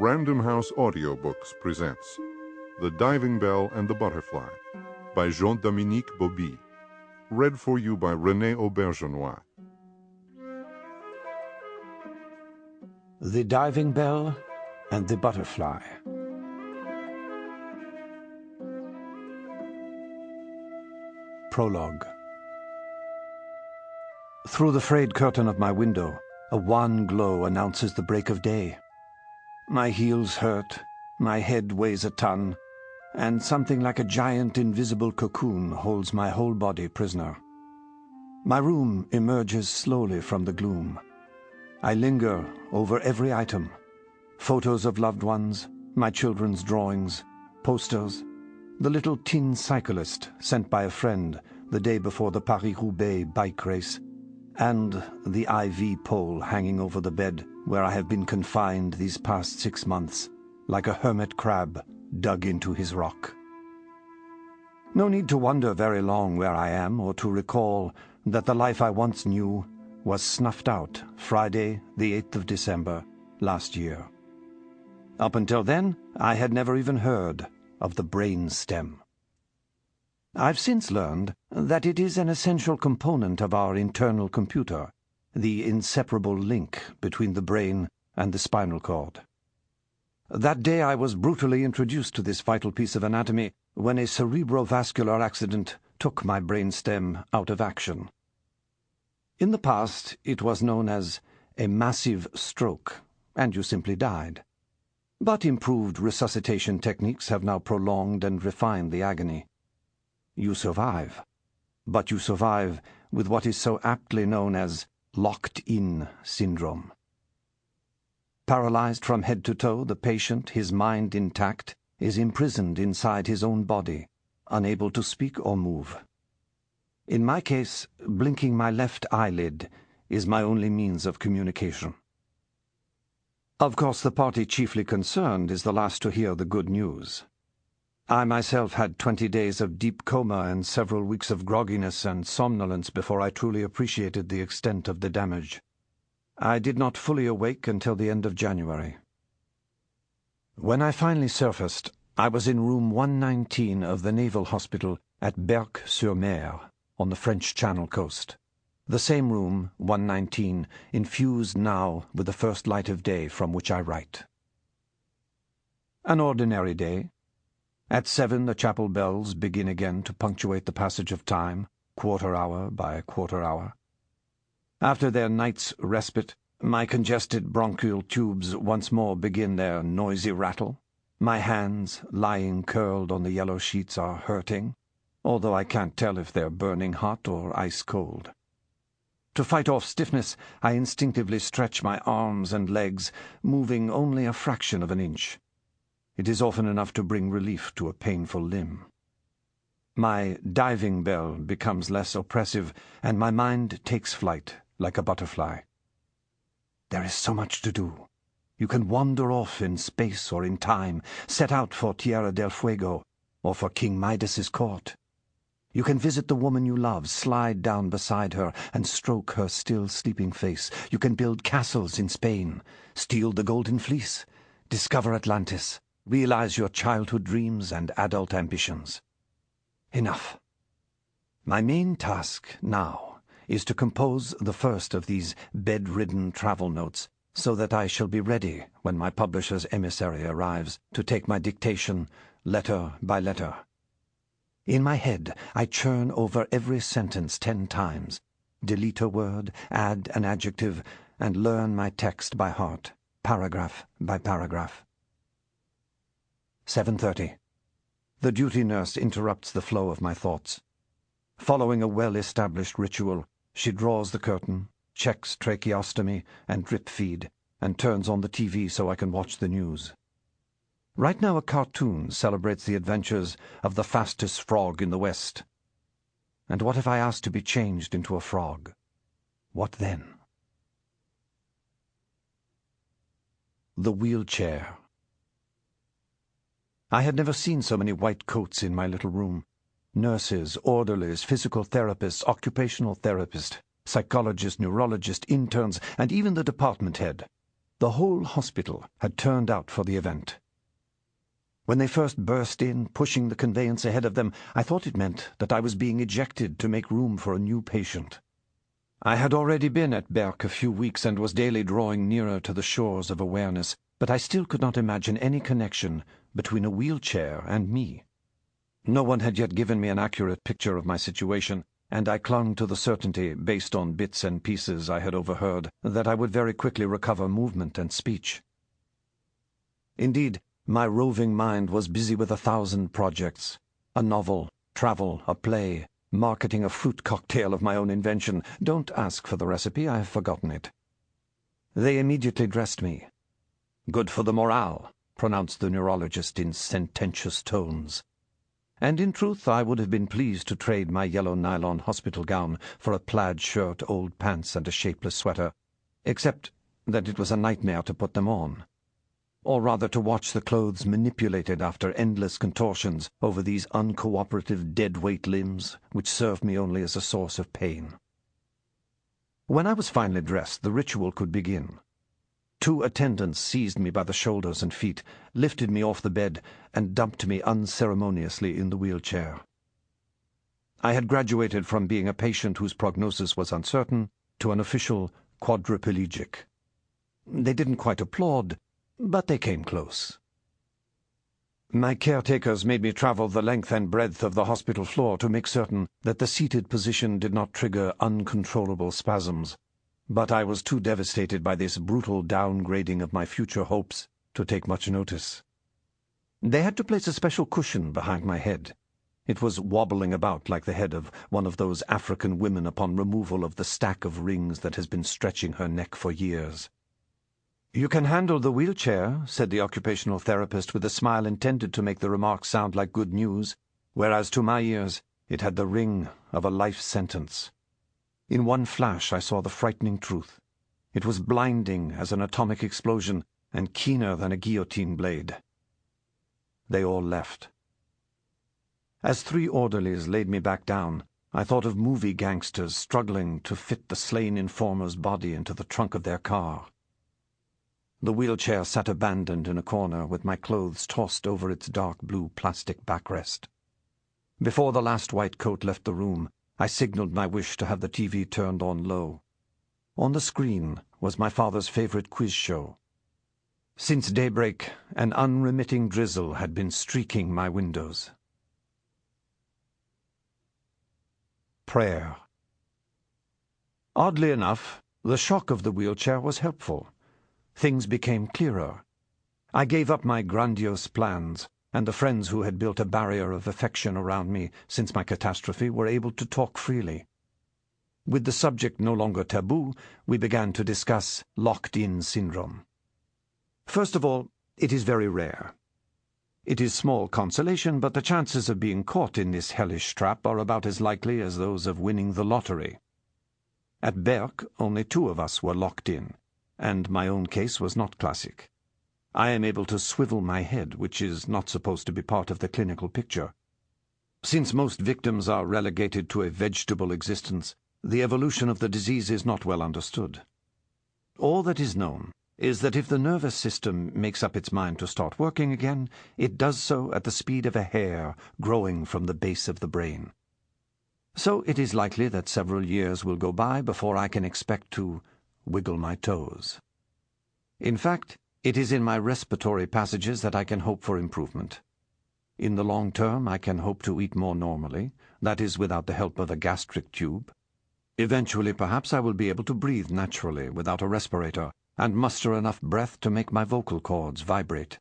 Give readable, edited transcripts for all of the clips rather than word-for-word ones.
Random House Audiobooks presents The Diving Bell and the Butterfly by Jean-Dominique Bauby. Read for you by René Auberjonois. The Diving Bell and the Butterfly. Prologue. Through the frayed curtain of my window, a wan glow announces the break of day. My heels hurt, my head weighs a ton, and something like a giant invisible cocoon holds my whole body prisoner. My room emerges slowly from the gloom. I linger over every item: photos of loved ones, my children's drawings, posters, the little tin cyclist sent by a friend the day before the Paris-Roubaix bike race, and the IV pole hanging over the bed where I have been confined these past 6 months, like a hermit crab dug into his rock. No need to wonder very long where I am, or to recall that the life I once knew was snuffed out Friday, the 8th of December, last year. Up until then, I had never even heard of the brainstem. I've since learned that it is an essential component of our internal computer, the inseparable link between the brain and the spinal cord. That day I was brutally introduced to this vital piece of anatomy when a cerebrovascular accident took my brainstem out of action. In the past, it was known as a massive stroke, and you simply died. But improved resuscitation techniques have now prolonged and refined the agony. You survive, but you survive with what is so aptly known as locked-in syndrome. Paralyzed from head to toe, the patient, his mind intact, is imprisoned inside his own body, unable to speak or move. In my case, blinking my left eyelid is my only means of communication. Of course, the party chiefly concerned is the last to hear the good news. I myself had 20 days of deep coma and several weeks of grogginess and somnolence before I truly appreciated the extent of the damage. I did not fully awake until the end of January. When I finally surfaced, I was in room 119 of the Naval Hospital at Berck-sur-Mer on the French Channel coast. The same room, 119, infused now with the first light of day from which I write. An ordinary day. At 7 the chapel bells begin again to punctuate the passage of time, quarter hour by quarter hour. After their night's respite, my congested bronchial tubes once more begin their noisy rattle. My hands, lying curled on the yellow sheets, are hurting, although I can't tell if they're burning hot or ice cold. To fight off stiffness, I instinctively stretch my arms and legs, moving only a fraction of an inch. It is often enough to bring relief to a painful limb. My diving bell becomes less oppressive, and my mind takes flight like a butterfly. There is so much to do. You can wander off in space or in time, set out for Tierra del Fuego or for King Midas's court. You can visit the woman you love, slide down beside her, and stroke her still sleeping face. You can build castles in Spain, steal the Golden Fleece, discover Atlantis, realize your childhood dreams and adult ambitions. Enough. My main task now is to compose the first of these bedridden travel notes, so that I shall be ready when my publisher's emissary arrives to take my dictation letter by letter. In my head, I churn over every sentence 10 times, delete a word, add an adjective, and learn my text by heart, paragraph by paragraph. 7:30. The duty nurse interrupts the flow of my thoughts. Following a well-established ritual, she draws the curtain, checks tracheostomy and drip feed, and turns on the TV so I can watch the news. Right now a cartoon celebrates the adventures of the fastest frog in the West. And what if I asked to be changed into a frog? What then? The wheelchair. I had never seen so many white coats in my little room. Nurses, orderlies, physical therapists, occupational therapists, psychologists, neurologists, interns, and even the department head. The whole hospital had turned out for the event. When they first burst in, pushing the conveyance ahead of them, I thought it meant that I was being ejected to make room for a new patient. I had already been at Berck a few weeks and was daily drawing nearer to the shores of awareness, but I still could not imagine any connection between a wheelchair and me. No one had yet given me an accurate picture of my situation, and I clung to the certainty, based on bits and pieces I had overheard, that I would very quickly recover movement and speech. Indeed, my roving mind was busy with 1,000 projects: a novel, travel, a play, marketing a fruit cocktail of my own invention. Don't ask for the recipe, I have forgotten it. They immediately dressed me. "Good for the morale," pronounced the neurologist in sententious tones. And in truth I would have been pleased to trade my yellow nylon hospital gown for a plaid shirt, old pants, and a shapeless sweater, except that it was a nightmare to put them on, or rather to watch the clothes manipulated after endless contortions over these uncooperative dead-weight limbs, which served me only as a source of pain. When I was finally dressed, the ritual could begin. 2 attendants seized me by the shoulders and feet, lifted me off the bed, and dumped me unceremoniously in the wheelchair. I had graduated from being a patient whose prognosis was uncertain to an official quadriplegic. They didn't quite applaud, but they came close. My caretakers made me travel the length and breadth of the hospital floor to make certain that the seated position did not trigger uncontrollable spasms, but I was too devastated by this brutal downgrading of my future hopes to take much notice. They had to place a special cushion behind my head. It was wobbling about like the head of one of those African women upon removal of the stack of rings that has been stretching her neck for years. "You can handle the wheelchair," said the occupational therapist with a smile intended to make the remark sound like good news, whereas to my ears it had the ring of a life sentence. In one flash I saw the frightening truth. It was blinding as an atomic explosion and keener than a guillotine blade. They all left. As 3 orderlies laid me back down, I thought of movie gangsters struggling to fit the slain informer's body into the trunk of their car. The wheelchair sat abandoned in a corner with my clothes tossed over its dark blue plastic backrest. Before the last white coat left the room, I signaled my wish to have the TV turned on low. On the screen was my father's favorite quiz show. Since daybreak, an unremitting drizzle had been streaking my windows. Prayer. Oddly enough, the shock of the wheelchair was helpful. Things became clearer. I gave up my grandiose plans, and the friends who had built a barrier of affection around me since my catastrophe were able to talk freely. With the subject no longer taboo, we began to discuss locked-in syndrome. First of all, it is very rare. It is small consolation, but the chances of being caught in this hellish trap are about as likely as those of winning the lottery. At Berck, only 2 of us were locked in, and my own case was not classic. I am able to swivel my head, which is not supposed to be part of the clinical picture. Since most victims are relegated to a vegetable existence, the evolution of the disease is not well understood. All that is known is that if the nervous system makes up its mind to start working again, it does so at the speed of a hair growing from the base of the brain. So it is likely that several years will go by before I can expect to wiggle my toes. In fact, it is in my respiratory passages that I can hope for improvement. In the long term, I can hope to eat more normally, that is, without the help of a gastric tube. Eventually, perhaps, I will be able to breathe naturally without a respirator, and muster enough breath to make my vocal cords vibrate.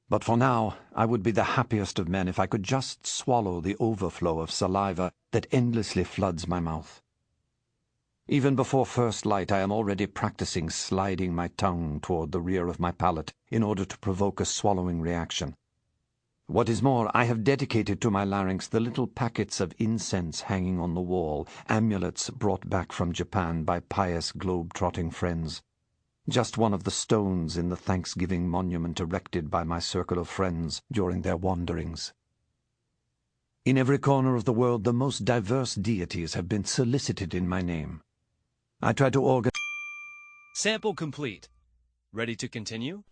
But for now, I would be the happiest of men if I could just swallow the overflow of saliva that endlessly floods my mouth. Even before first light, I am already practicing sliding my tongue toward the rear of my palate in order to provoke a swallowing reaction. What is more, I have dedicated to my larynx the little packets of incense hanging on the wall, amulets brought back from Japan by pious globe-trotting friends. Just one of the stones in the Thanksgiving monument erected by my circle of friends during their wanderings. In every corner of the world, the most diverse deities have been solicited in my name. I try to organize. Sample complete. Ready to continue?